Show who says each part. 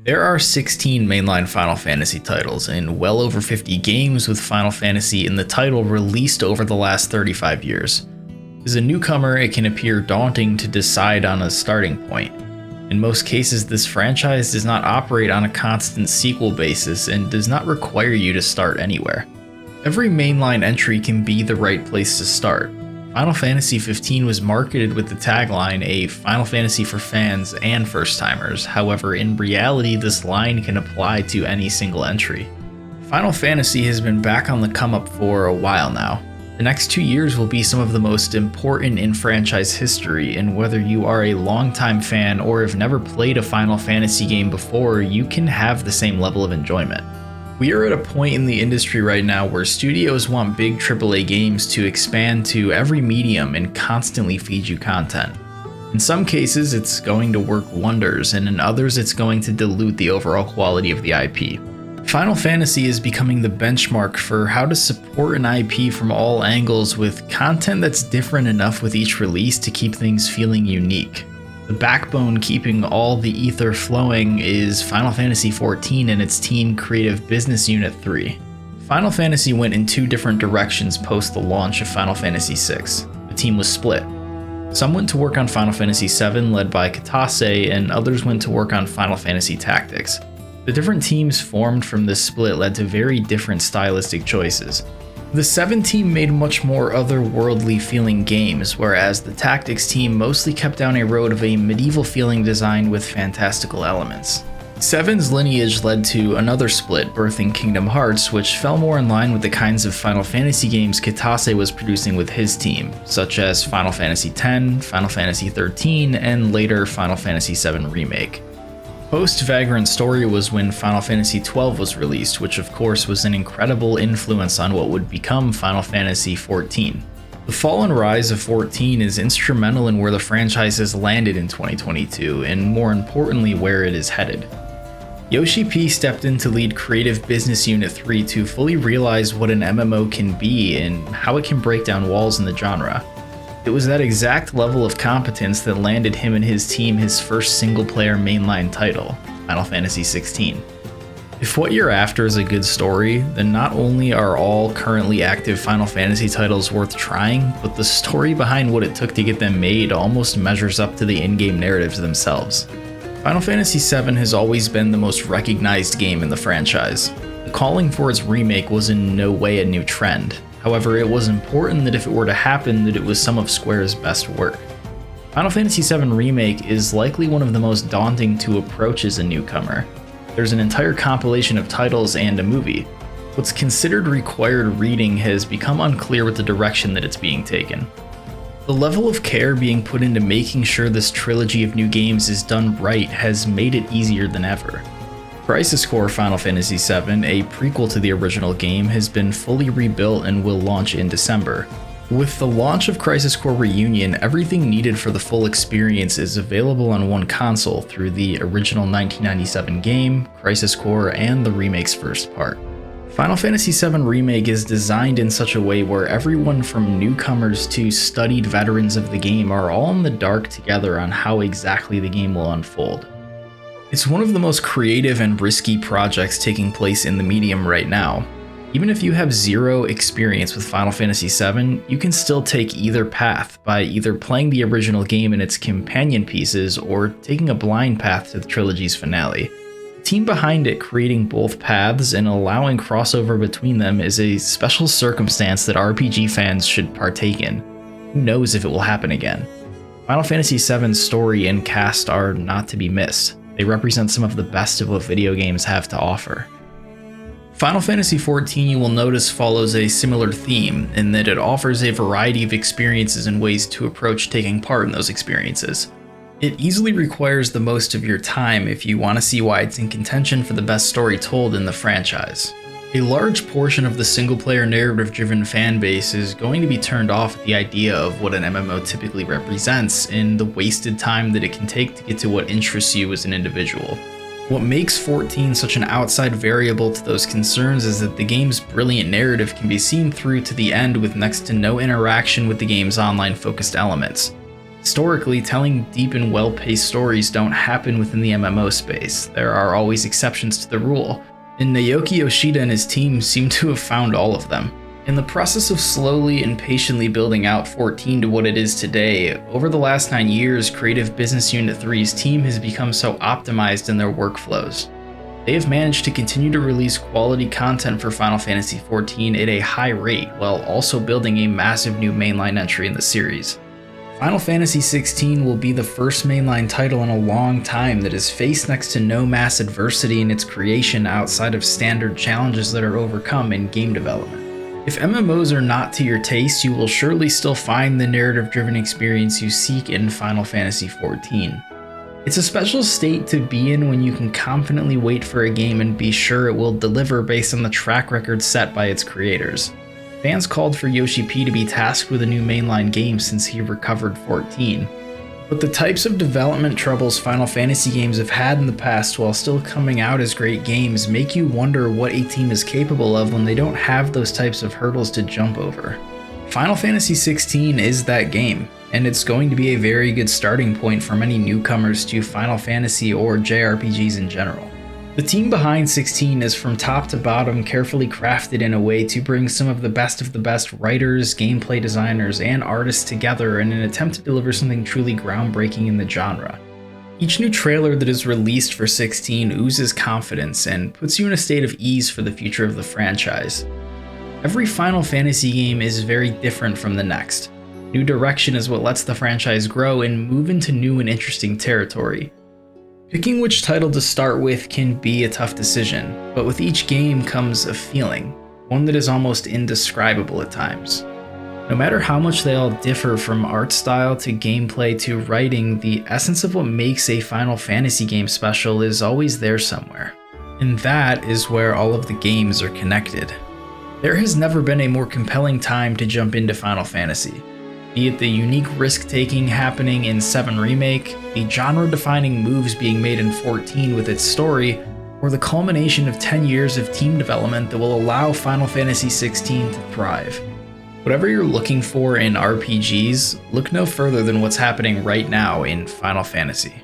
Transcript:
Speaker 1: There are 16 mainline Final Fantasy titles and well over 50 games with Final Fantasy in the title released over the last 35 years. As a newcomer, it can appear daunting to decide on a starting point. In most cases, this franchise does not operate on a constant sequel basis and does not require you to start anywhere. Every mainline entry can be the right place to start. Final Fantasy XV was marketed with the tagline, "A Final Fantasy for fans and first-timers." However, in reality, this line can apply to any single entry. Final Fantasy has been back on the come-up for a while now. The next 2 years will be some of the most important in franchise history, and whether you are a longtime fan or have never played a Final Fantasy game before, you can have the same level of enjoyment. We are at a point in the industry right now where studios want big AAA games to expand to every medium and constantly feed you content. In some cases, it's going to work wonders, and in others, it's going to dilute the overall quality of the IP. Final Fantasy is becoming the benchmark for how to support an IP from all angles with content that's different enough with each release to keep things feeling unique. The backbone keeping all the ether flowing is Final Fantasy XIV and its Team Creative Business Unit 3. Final Fantasy went in two different directions post the launch of Final Fantasy VI. The team was split. Some went to work on Final Fantasy VII led by Kitase, and others went to work on Final Fantasy Tactics. The different teams formed from this split led to very different stylistic choices. The VII team made much more otherworldly feeling games, whereas the Tactics team mostly kept down a road of a medieval feeling design with fantastical elements. VII's lineage led to another split, birthing Kingdom Hearts, which fell more in line with the kinds of Final Fantasy games Kitase was producing with his team, such as Final Fantasy X, Final Fantasy XIII, and later Final Fantasy VII Remake. Post-Vagrant Story was when Final Fantasy XII was released, which of course was an incredible influence on what would become Final Fantasy XIV. The fall and rise of 14 is instrumental in where the franchise has landed in 2022, and more importantly where it is headed. Yoshi-P stepped in to lead Creative Business Unit 3 to fully realize what an MMO can be and how it can break down walls in the genre. It was that exact level of competence that landed him and his team his first single-player mainline title, Final Fantasy XVI. If what you're after is a good story, then not only are all currently active Final Fantasy titles worth trying, but the story behind what it took to get them made almost measures up to the in-game narratives themselves. Final Fantasy VII has always been the most recognized game in the franchise. The calling for its remake was in no way a new trend. However, it was important that if it were to happen, that it was some of Square's best work. Final Fantasy VII Remake is likely one of the most daunting to approach as a newcomer. There's an entire compilation of titles and a movie. What's considered required reading has become unclear with the direction that it's being taken. The level of care being put into making sure this trilogy of new games is done right has made it easier than ever. Crisis Core Final Fantasy VII, a prequel to the original game, has been fully rebuilt and will launch in December. With the launch of Crisis Core Reunion, everything needed for the full experience is available on one console through the original 1997 game, Crisis Core, and the remake's first part. Final Fantasy VII Remake is designed in such a way where everyone from newcomers to studied veterans of the game are all in the dark together on how exactly the game will unfold. It's one of the most creative and risky projects taking place in the medium right now. Even if you have zero experience with Final Fantasy VII, you can still take either path by either playing the original game and its companion pieces or taking a blind path to the trilogy's finale. The team behind it creating both paths and allowing crossover between them is a special circumstance that RPG fans should partake in. Who knows if it will happen again? Final Fantasy VII's story and cast are not to be missed. They represent some of the best of what video games have to offer. Final Fantasy XIV, you will notice, follows a similar theme in that it offers a variety of experiences and ways to approach taking part in those experiences. It easily requires the most of your time if you want to see why it's in contention for the best story told in the franchise. A large portion of the single-player narrative-driven fan base is going to be turned off at the idea of what an MMO typically represents and the wasted time that it can take to get to what interests you as an individual. What makes 14 such an outside variable to those concerns is that the game's brilliant narrative can be seen through to the end with next to no interaction with the game's online-focused elements. Historically, telling deep and well-paced stories don't happen within the MMO space. There are always exceptions to the rule, and Naoki Yoshida and his team seem to have found all of them. In the process of slowly and patiently building out 14 to what it is today, over the last 9 years, Creative Business Unit 3's team has become so optimized in their workflows. They have managed to continue to release quality content for Final Fantasy XIV at a high rate, while also building a massive new mainline entry in the series. Final Fantasy XVI will be the first mainline title in a long time that has faced next to no mass adversity in its creation outside of standard challenges that are overcome in game development. If MMOs are not to your taste, you will surely still find the narrative-driven experience you seek in Final Fantasy XIV. It's a special state to be in when you can confidently wait for a game and be sure it will deliver based on the track record set by its creators. Fans called for Yoshi-P to be tasked with a new mainline game since he recovered 14. But the types of development troubles Final Fantasy games have had in the past while still coming out as great games make you wonder what a team is capable of when they don't have those types of hurdles to jump over. Final Fantasy XVI is that game, and it's going to be a very good starting point for many newcomers to Final Fantasy or JRPGs in general. The team behind 16 is from top to bottom carefully crafted in a way to bring some of the best writers, gameplay designers, and artists together in an attempt to deliver something truly groundbreaking in the genre. Each new trailer that is released for 16 oozes confidence and puts you in a state of ease for the future of the franchise. Every Final Fantasy game is very different from the next. New direction is what lets the franchise grow and move into new and interesting territory. Picking which title to start with can be a tough decision, but with each game comes a feeling, one that is almost indescribable at times. No matter how much they all differ from art style to gameplay to writing, the essence of what makes a Final Fantasy game special is always there somewhere. And that is where all of the games are connected. There has never been a more compelling time to jump into Final Fantasy. Be it the unique risk-taking happening in 7 Remake, the genre-defining moves being made in 14 with its story, or the culmination of 10 years of team development that will allow Final Fantasy XVI to thrive. Whatever you're looking for in RPGs, look no further than what's happening right now in Final Fantasy.